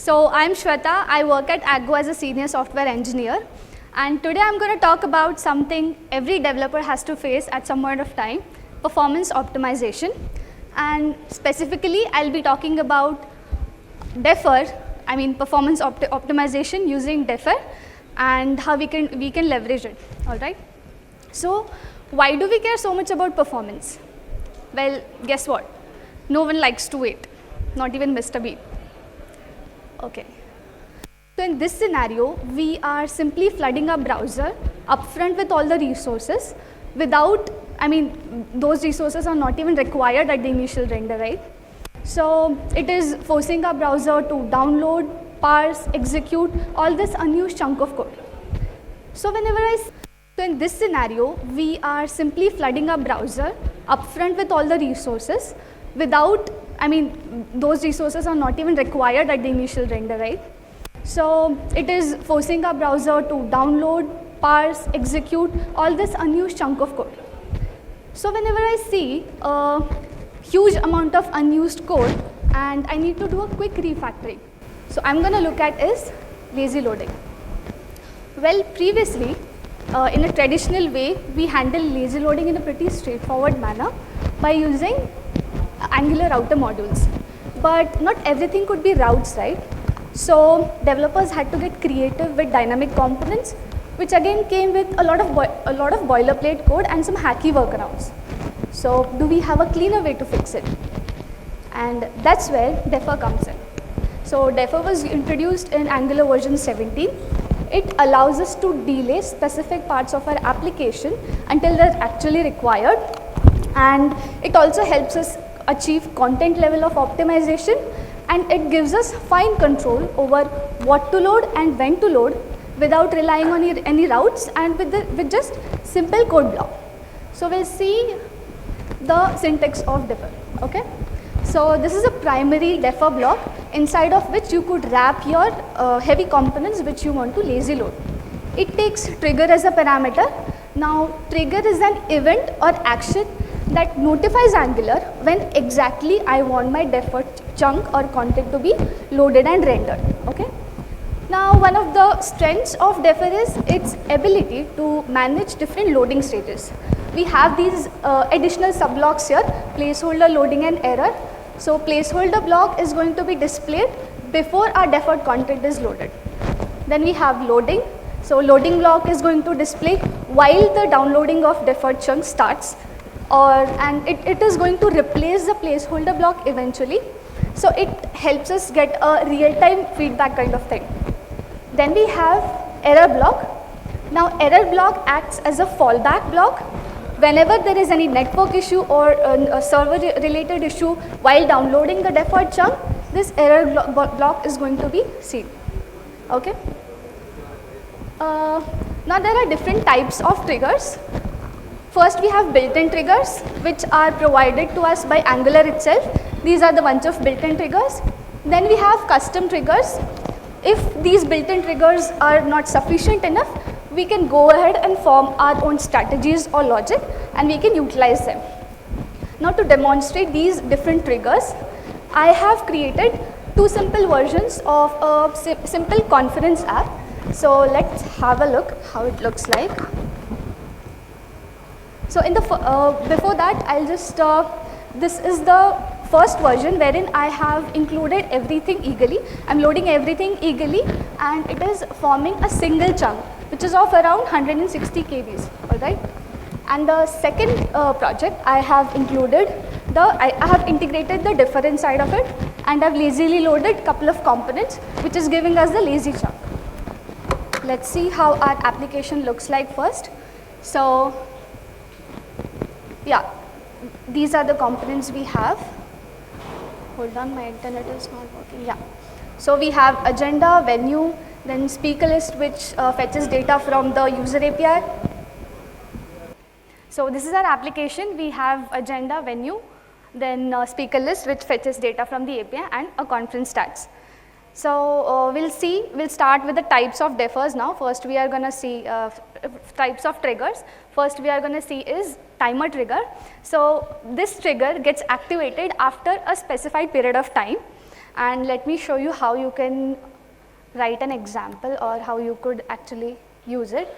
So I'm Shweta. I work at Aggo as a senior software engineer, and today I'm going to talk about something every developer has to face at some point of time: performance optimization. And specifically, I'll be talking about performance optimization using Defer, and how we can leverage it. All right. So why do we care so much about performance? Well, guess what? No one likes to wait, not even Mr. Bean. Okay. So in this scenario, we are simply flooding our browser upfront with all the resources those resources are not even required at the initial render, right? So it is forcing our browser to download, parse, execute all this unused chunk of code. So in this scenario, we are simply flooding our browser upfront with all the resources those resources are not even required at the initial render, right? So it is forcing our browser to download, parse, execute all this unused chunk of code. So whenever I see a huge amount of unused code and I need to do a quick refactoring, so I'm going to look at is lazy loading. Well, previously, in a traditional way, we handle lazy loading in a pretty straightforward manner by using Angular router modules. But not everything could be routes, right? So developers had to get creative with dynamic components, which again came with a lot of boilerplate code and some hacky workarounds. So do we have a cleaner way to fix it? And that's where Defer comes in. So Defer was introduced in Angular version 17. It allows us to delay specific parts of our application until they're actually required, and it also helps us achieve content level of optimization, and it gives us fine control over what to load and when to load without relying on any routes and with just simple code block. So we'll see the syntax of Defer. Okay. So this is a primary Defer block inside of which you could wrap your heavy components which you want to lazy load. It takes trigger as a parameter. Now trigger is an event or action that notifies Angular when exactly I want my Defer chunk or content to be loaded and rendered. Okay. Now one of the strengths of Defer is its ability to manage different loading stages. We have these additional subblocks here: placeholder, loading and error. So placeholder block is going to be displayed before our deferred content is loaded. Then we have loading. So loading block is going to display while the downloading of deferred chunk starts, and it is going to replace the placeholder block eventually. So it helps us get a real-time feedback kind of thing. Then we have error block. Now error block acts as a fallback block. Whenever there is any network issue or a server related issue while downloading the deferred chunk, this error block is going to be seen. Okay. Now there are different types of triggers. First we have built-in triggers, which are provided to us by Angular itself. These are the bunch of built-in triggers. Then we have custom triggers. If these built-in triggers are not sufficient enough, we can go ahead and form our own strategies or logic, and we can utilize them. Now to demonstrate these different triggers, I have created two simple versions of a simple conference app. So let's have a look how it looks like. So in the before that, I'll just this is the first version wherein I have included everything eagerly. I'm loading everything eagerly, and it is forming a single chunk which is of around 160 kbs. All right. And the second project, I have integrated the Defer inside of it, and I've lazily loaded a couple of components which is giving us the lazy chunk. Let's see how our application looks like first. So yeah, these are the components we have. Hold on, my internet is not working. Yeah. So we have agenda, venue, then speaker list, which fetches data from the user API. So this is our application. We have agenda, venue, then speaker list, which fetches data from the API, and a conference stats. So we'll start with the types of defers now. First we are going to see types of triggers. First we are going to see is timer trigger. So this trigger gets activated after a specified period of time, And let me show you how you can write an example or how you could actually use it.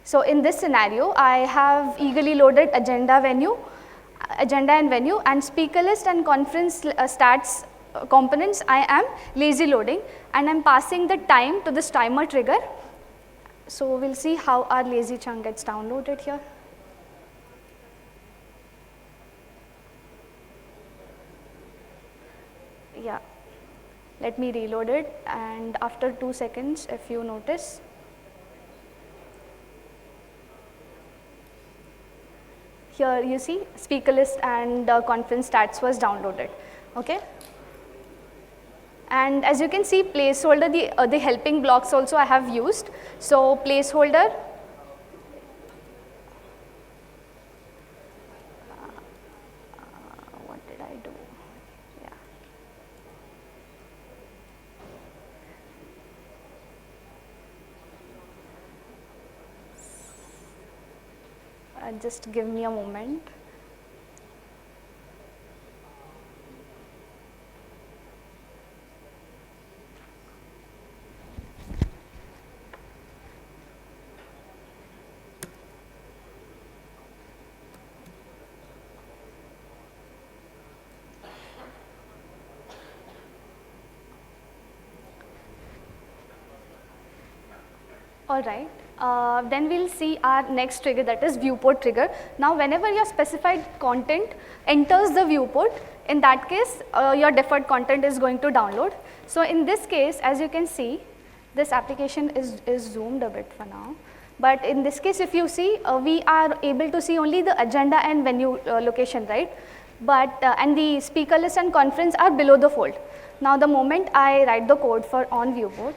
So in this scenario, I have eagerly loaded agenda and venue, and speaker list and conference stats components I am lazy loading, and I'm passing the time to this timer trigger. So we'll see how our lazy chunk gets downloaded here. Yeah, let me reload it, and after 2 seconds, if you notice, here you see speaker list and conference stats was downloaded. Okay. And as you can see, placeholder, the helping blocks also I have used. So placeholder, what did I do? Yeah. Just give me a moment. All right. Then we'll see our next trigger, that is viewport trigger. Now whenever your specified content enters the viewport, in that case your deferred content is going to download. So in this case, as you can see, this application is zoomed a bit for now. But in this case, if you see, we are able to see only the agenda and venue location, right? But and the speaker list and conference are below the fold. Now the moment I write the code for on viewport,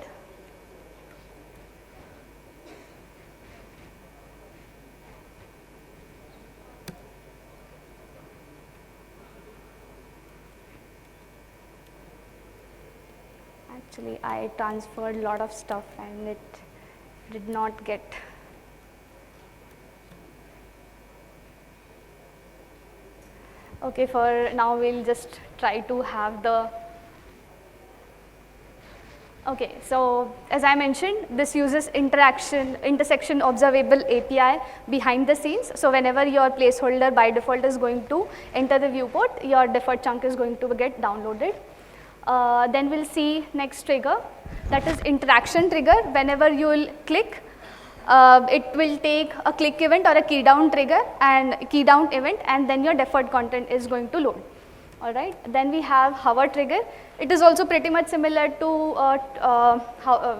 actually I transferred a lot of stuff and it did not get. Okay, for now we'll just try to have the. Okay, so as I mentioned, this uses intersection observable API behind the scenes. So whenever your placeholder by default is going to enter the viewport, your deferred chunk is going to get downloaded. Then we'll see next trigger, that is interaction trigger. Whenever you will click, it will take a click event or a key down trigger and key down event, and then your deferred content is going to load. All right. Then we have hover trigger. It is also pretty much similar to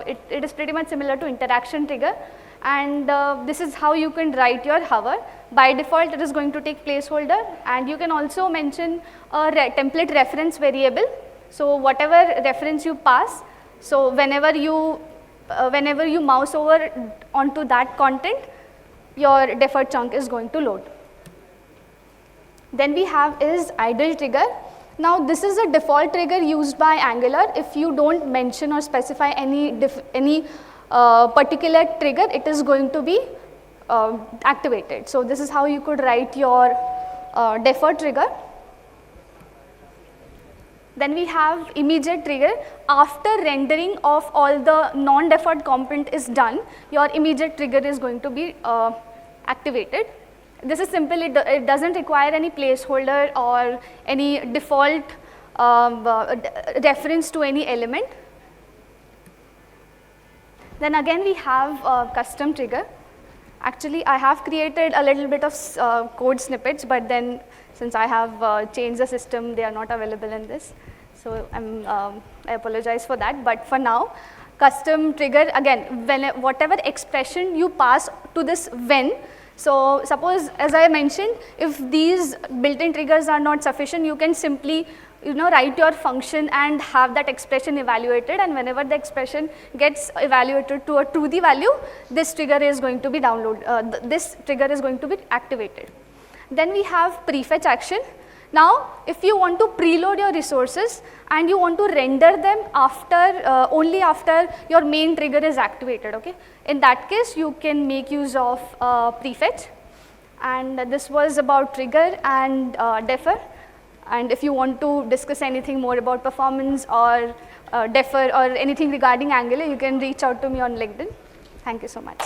it is pretty much similar to interaction trigger, and this is how you can write your hover. By default, it is going to take placeholder, and you can also mention a template reference variable. So whatever reference you pass, so whenever you mouse over onto that content, your deferred chunk is going to load. Then we have is idle trigger. Now this is a default trigger used by Angular. If you don't mention or specify any particular trigger, it is going to be activated. So this is how you could write your deferred trigger. Then we have immediate trigger. After rendering of all the non-deferred component is done, your immediate trigger is going to be activated. This is simple, it doesn't require any placeholder or any default reference to any element. Then again we have custom trigger. Actually I have created a little bit of code snippets, but then since I have changed the system, they are not available in this. So I apologize for that, but for now, custom trigger, again, whatever expression you pass to this when. So suppose, as I mentioned, if these built-in triggers are not sufficient, you can simply write your function and have that expression evaluated, and whenever the expression gets evaluated to a true value, this trigger is going to be this trigger is going to be activated. Then we have prefetch action. Now if you want to preload your resources and you want to render them only after your main trigger is activated, okay, in that case you can make use of prefetch. And this was about trigger and defer. And if you want to discuss anything more about performance or defer or anything regarding Angular, you can reach out to me on LinkedIn. Thank you so much.